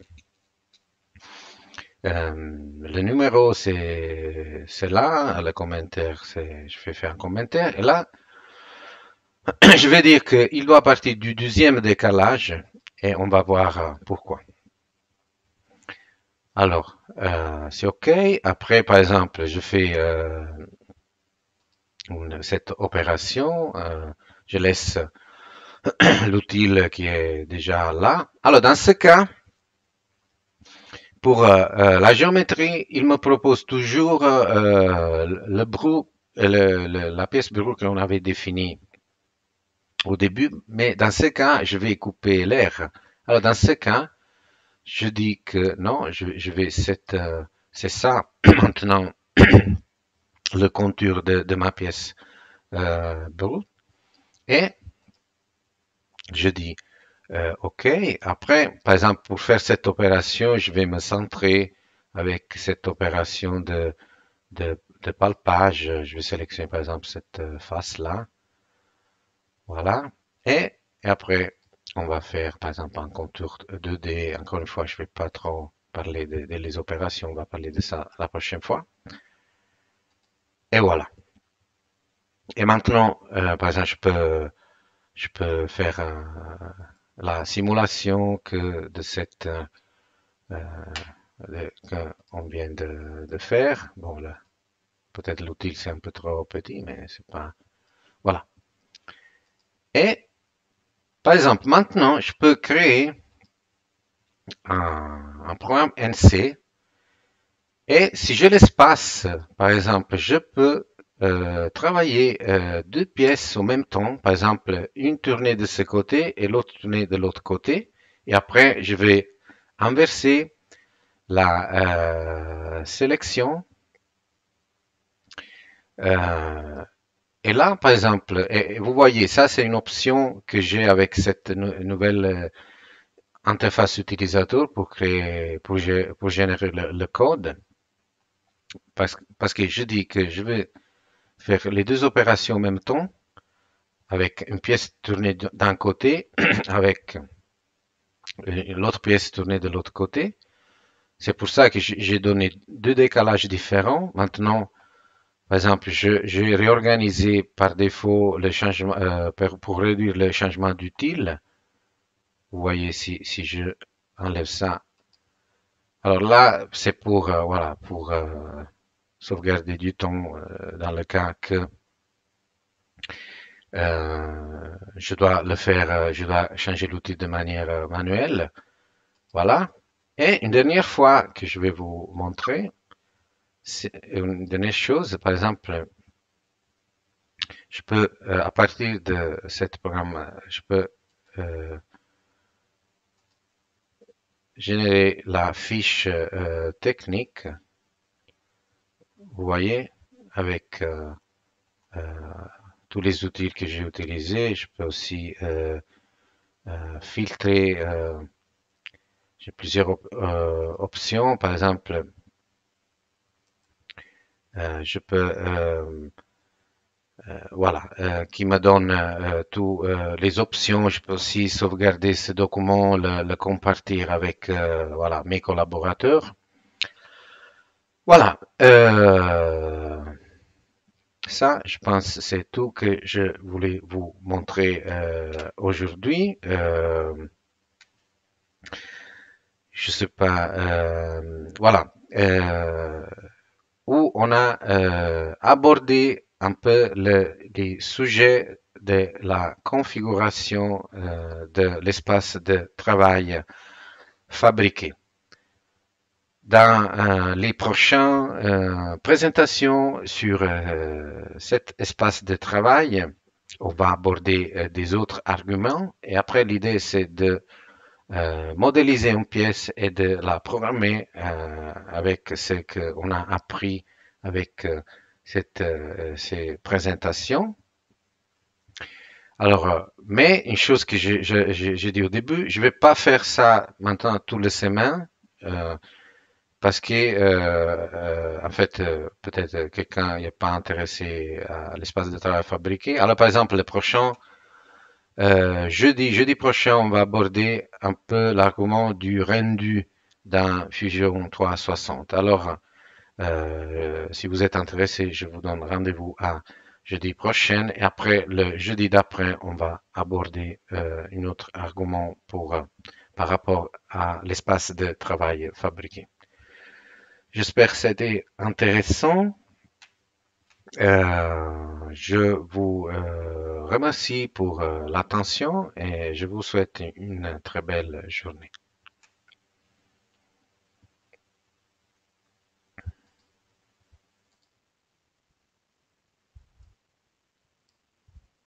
le numéro c'est là, le commentaire je vais faire un commentaire. Et là, je vais dire qu'il doit partir du deuxième décalage et on va voir pourquoi. Alors, c'est OK. Après, par exemple, je fais cette opération. Je laisse l'outil qui est déjà là. Alors, dans ce cas, pour la géométrie, il me propose toujours le brou, la pièce brou que l'on avait définie au début, mais dans ce cas, je vais couper l'air. Alors, dans ce cas, je dis que non, je vais c'est ça maintenant le contour de ma pièce brute. Et je dis OK. Après, par exemple, pour faire cette opération, je vais me centrer avec cette opération de palpage. Je vais sélectionner par exemple cette face-là. Voilà. Et après, on va faire par exemple un contour 2D. Encore une fois, je ne vais pas trop parler des opérations. On va parler de ça la prochaine fois. Et voilà. Et maintenant, par exemple, je peux faire la simulation que de cette qu'on vient de faire. Bon, là, peut-être l'outil c'est un peu trop petit, mais c'est pas. Voilà. Et par exemple, maintenant, je peux créer un programme NC. Et si je l'espace, par exemple, je peux travailler deux pièces au même temps. Par exemple, une tournée de ce côté et l'autre tournée de l'autre côté. Et après, je vais inverser la sélection. Et là, par exemple, et vous voyez, ça c'est une option que j'ai avec cette nouvelle interface utilisateur pour créer, pour générer le code. Parce que je dis que je vais faire les deux opérations en même temps, avec une pièce tournée d'un côté, avec l'autre pièce tournée de l'autre côté. C'est pour ça que j'ai donné deux décalages différents. Maintenant, par exemple, j'ai réorganisé par défaut le changement pour réduire le changement d'utile. Vous voyez si je enlève ça. Alors là, c'est pour voilà pour sauvegarder du temps dans le cas que je dois le faire, je dois changer l'outil de manière manuelle. Voilà. Et une dernière fois que je vais vous montrer, c'est une dernière chose, par exemple, je peux, à partir de ce programme, je peux générer la fiche technique, vous voyez, avec tous les outils que j'ai utilisés. Je peux aussi filtrer, j'ai plusieurs options, par exemple, je peux voilà, qui me donne toutes les options. Je peux aussi sauvegarder ce document, le compartir avec voilà, mes collaborateurs. Voilà. Ça, je pense, c'est tout que je voulais vous montrer aujourd'hui. Je sais pas, voilà, où on a abordé un peu les sujets de la configuration de l'espace de travail fabriqué. Dans les prochaines présentations sur cet espace de travail, on va aborder des autres arguments et après l'idée c'est de modéliser une pièce et de la programmer avec ce qu'on a appris avec ces présentations. Alors, mais une chose que j'ai dit au début, je vais pas faire ça maintenant toutes les semaines. Parce que, en fait, peut-être quelqu'un n'est pas intéressé à l'espace de travail fabriqué. Alors, par exemple, le prochain, jeudi prochain, on va aborder un peu l'argument du rendu dans Fusion 360. Alors, si vous êtes intéressé, je vous donne rendez-vous à jeudi prochain. Et après, le jeudi d'après, on va aborder un autre argument par rapport à l'espace de travail fabriqué. J'espère que c'était intéressant. Je vous remercie pour l'attention et je vous souhaite une très belle journée.